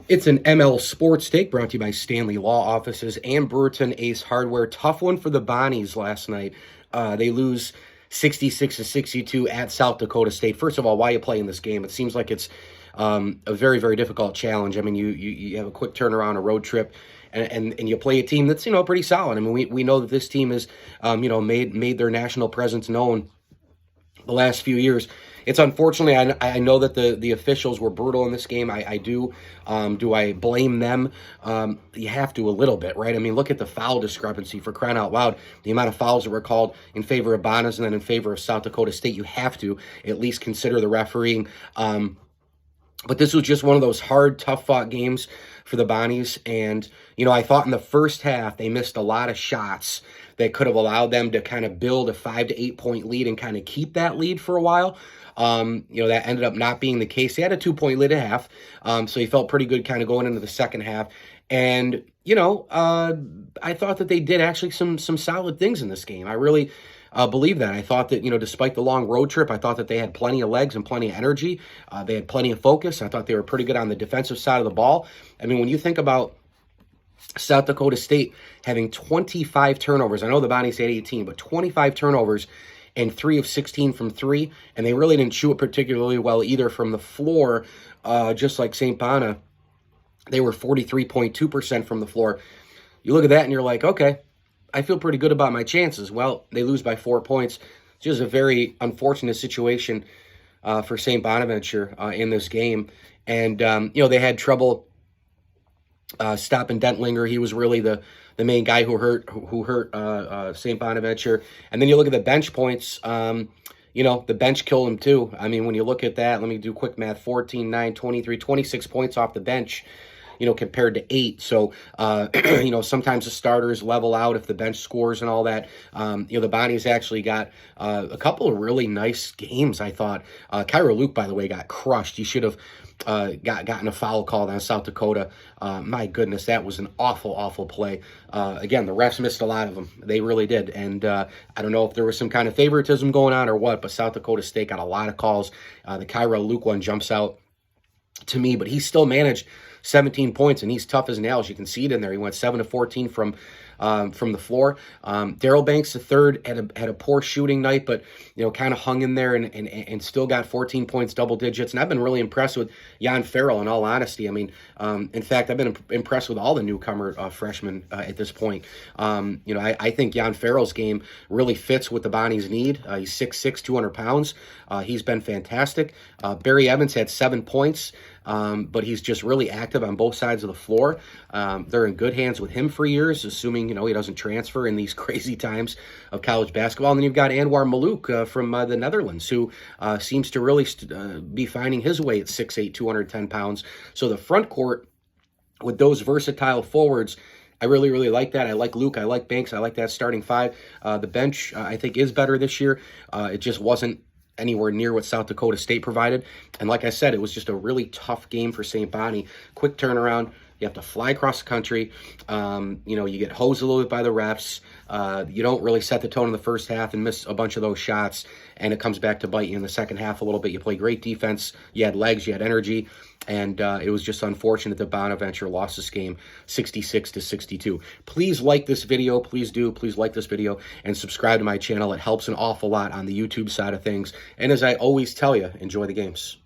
It's an ML Sports Take brought to you by Stanley Law Offices and Brewerton Ace Hardware. Tough one for the Bonnies last night. They lose 66-62 at South Dakota State. First of all, why are you playing this game? It seems like it's a very, very difficult challenge. I mean, you have a quick turnaround, a road trip, and you play a team that's, pretty solid. I mean, we know that this team has, made their national presence known the last few years. It's unfortunately, I know that the officials were brutal in this game. I do. Do I blame them? You have to a little bit, right? I mean, look at the foul discrepancy, for crying out loud. The amount of fouls that were called in favor of Bonas and then in favor of South Dakota State. You have to at least consider the refereeing. But this was just one of those hard, tough-fought games for the Bonnies. And, I thought in the first half they missed a lot of shots that could have allowed them to kind of build a 5 to 8 point lead and kind of keep that lead for a while. That ended up not being the case. They had a 2 point lead at half, so he felt pretty good kind of going into the second half. And, I thought that they did actually some solid things in this game. I really believe that. I thought that, despite the long road trip, I thought that they had plenty of legs and plenty of energy. They had plenty of focus. I thought they were pretty good on the defensive side of the ball. I mean, when you think about South Dakota State having 25 turnovers, I know the Bonnies had 18, but 25 turnovers and 3 of 16 from 3, and they really didn't shoot it particularly well either from the floor, just like St. Bona. They were 43.2% from the floor. You look at that and you're like, okay, I feel pretty good about my chances. Well, they lose by 4 points. It's just a very unfortunate situation for St. Bonaventure in this game. And, they had trouble stopping Dentlinger. He was really the main guy who hurt St. Bonaventure. And then you look at the bench points. The bench killed him too. I mean, when you look at that, let me do quick math: 14, 9, 23, 26 points off the bench, compared to 8. So, sometimes the starters level out if the bench scores and all that. The Bonnies actually got a couple of really nice games, I thought. Kyra Luke, by the way, got crushed. He should have gotten a foul called on South Dakota. My goodness, that was an awful, awful play. Again, the refs missed a lot of them. They really did. And I don't know if there was some kind of favoritism going on or what, but South Dakota State got a lot of calls. The Kyra Luke one jumps out to me, but he still managed 17 points, and he's tough as nails. You can see it in there. He went 7 to 14 from the floor. Daryl Banks, the third, had a poor shooting night, but kind of hung in there and still got 14 points, double digits. And I've been really impressed with Jan Farrell, in all honesty. I mean, in fact, I've been impressed with all the newcomer freshmen at this point. I think Jan Farrell's game really fits what the Bonnies need. He's 6'6", 200 pounds. He's been fantastic. Barry Evans had 7 points. But he's just really active on both sides of the floor. They're in good hands with him for years, assuming, he doesn't transfer in these crazy times of college basketball. And then you've got Anwar Malouk from the Netherlands, who seems to really be finding his way at 6'8", 210 pounds. So the front court with those versatile forwards, I really, really like that. I like Luke. I like Banks. I like that starting five. The bench, I think, is better this year. It just wasn't anywhere near what South Dakota State provided. And like I said, it was just a really tough game for St. Bonnie. Quick turnaround. You have to fly across the country. You get hosed a little bit by the refs. You don't really set the tone in the first half and miss a bunch of those shots, and it comes back to bite you in the second half a little bit. You play great defense. You had legs. You had energy. And it was just unfortunate that Bonaventure lost this game 66-62. Please like this video. Please do. Please like this video and subscribe to my channel. It helps an awful lot on the YouTube side of things. And as I always tell you, enjoy the games.